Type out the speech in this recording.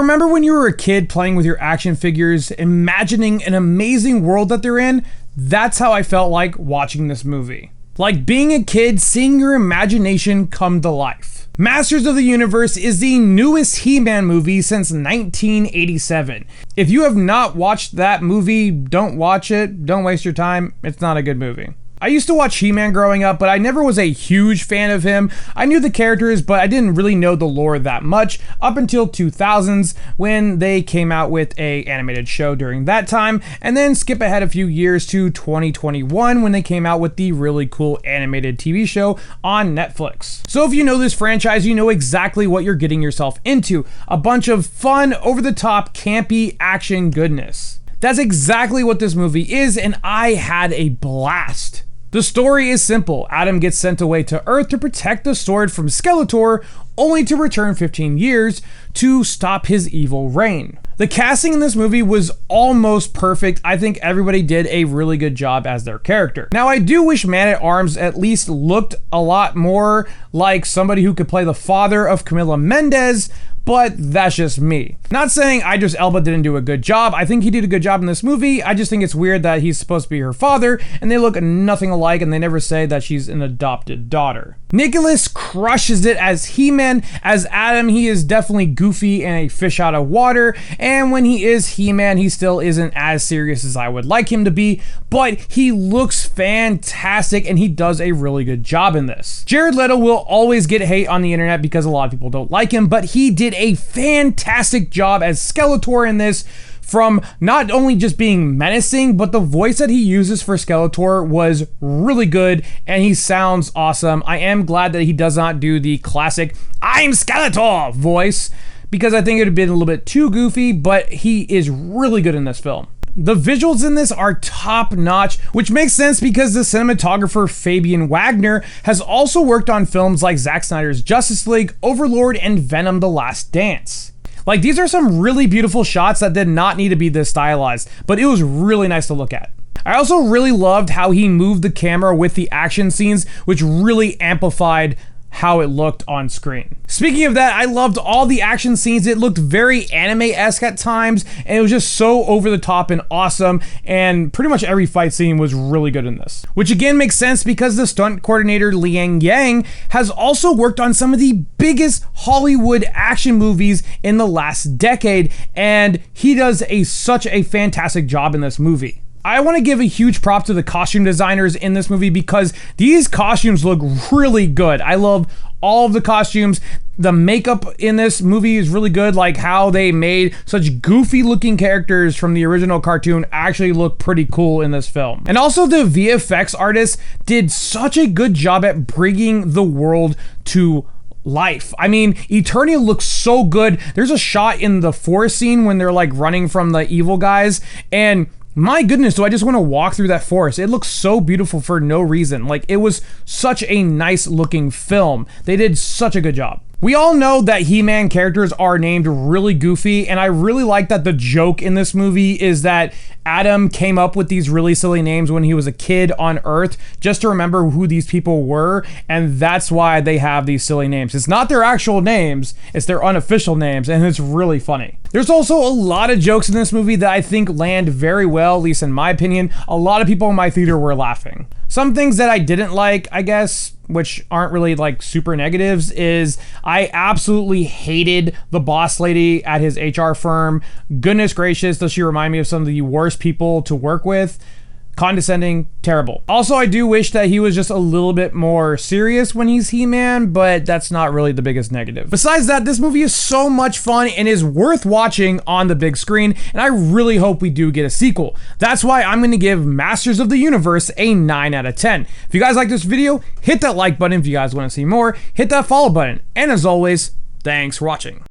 you remember when you were a kid playing with your action figures, imagining an amazing world that they're in? That's how I felt like watching this movie. Like being a kid, seeing your imagination come to life. Masters of the Universe is the newest He-Man movie since 1987. If you have not watched that movie, don't watch it. Don't waste your time. It's not a good movie. I used to watch He-Man growing up, but I never was a huge fan of him. I knew the characters, but I didn't really know the lore that much up until 2000s when they came out with an animated show during that time, and then skip ahead a few years to 2021 when they came out with the really cool animated TV show on Netflix. So if you know this franchise, you know exactly what you're getting yourself into. A bunch of fun, over-the-top, campy action goodness. That's exactly what this movie is, and I had a blast. The story is simple. Adam gets sent away to Earth to protect the sword from Skeletor, only to return 15 years to stop his evil reign. The casting in this movie was almost perfect. I think everybody did a really good job as their character. Now, I do wish Man-at-Arms at least looked a lot more like somebody who could play the father of Camila Mendes, but that's just me. Not saying Idris Elba didn't do a good job. I think he did a good job in this movie. I just think it's weird that he's supposed to be her father and they look nothing alike and they never say that she's an adopted daughter. Nicholas crushes it as He-Man. As Adam, he is definitely goofy and a fish out of water. And when he is He-Man, he still isn't as serious as I would like him to be, but he looks fantastic and he does a really good job in this. Jared Leto will always get hate on the internet because a lot of people don't like him, but he did a fantastic job as Skeletor in this, from not only just being menacing, but the voice that he uses for Skeletor was really good and he sounds awesome. I am glad that he does not do the classic "I'm Skeletor" voice because I think it would have been a little bit too goofy, but he is really good in this film. The visuals in this are top notch, which makes sense because the cinematographer Fabian Wagner has also worked on films like Zack Snyder's Justice League, Overlord, and Venom: The Last Dance. Like, these are some really beautiful shots that did not need to be this stylized, but it was really nice to look at. I also really loved how he moved the camera with the action scenes, which really amplified how it looked on screen. Speaking of that, I loved all the action scenes. It looked very anime-esque at times, and it was just so over the top and awesome, and pretty much every fight scene was really good in this. Which again makes sense because the stunt coordinator Liang Yang has also worked on some of the biggest Hollywood action movies in the last decade, and he does such a fantastic job in this movie. I want to give a huge prop to the costume designers in this movie because these costumes look really good. I love all of the costumes. The makeup in this movie is really good, like how they made such goofy looking characters from the original cartoon actually look pretty cool in this film. And also the VFX artists did such a good job at bringing the world to life. I mean, Eternia looks so good. There's a shot in the forest scene when they're like running from the evil guys, and my goodness, do I just want to walk through that forest. It looks so beautiful for no reason. Like, it was such a nice looking film. They did such a good job. We all know that He-Man characters are named really goofy, and I really like that the joke in this movie is that Adam came up with these really silly names when he was a kid on Earth just to remember who these people were, and that's why they have these silly names. It's not their actual names, it's their unofficial names, and it's really funny. There's also a lot of jokes in this movie that I think land very well, at least in my opinion. A lot of people in my theater were laughing. Some things that I didn't like, I guess, which aren't really like super negatives, is I absolutely hated the boss lady at his HR firm. Goodness gracious, does she remind me of some of the worst people to work with. Condescending, terrible. Also, I do wish that he was just a little bit more serious when he's He-Man, but that's not really the biggest negative. Besides that, this movie is so much fun and is worth watching on the big screen, and I really hope we do get a sequel. That's why I'm going to give Masters of the Universe a 9 out of 10. If you guys like this video, hit that like button. If you guys want to see more, hit that follow button. And as always, thanks for watching.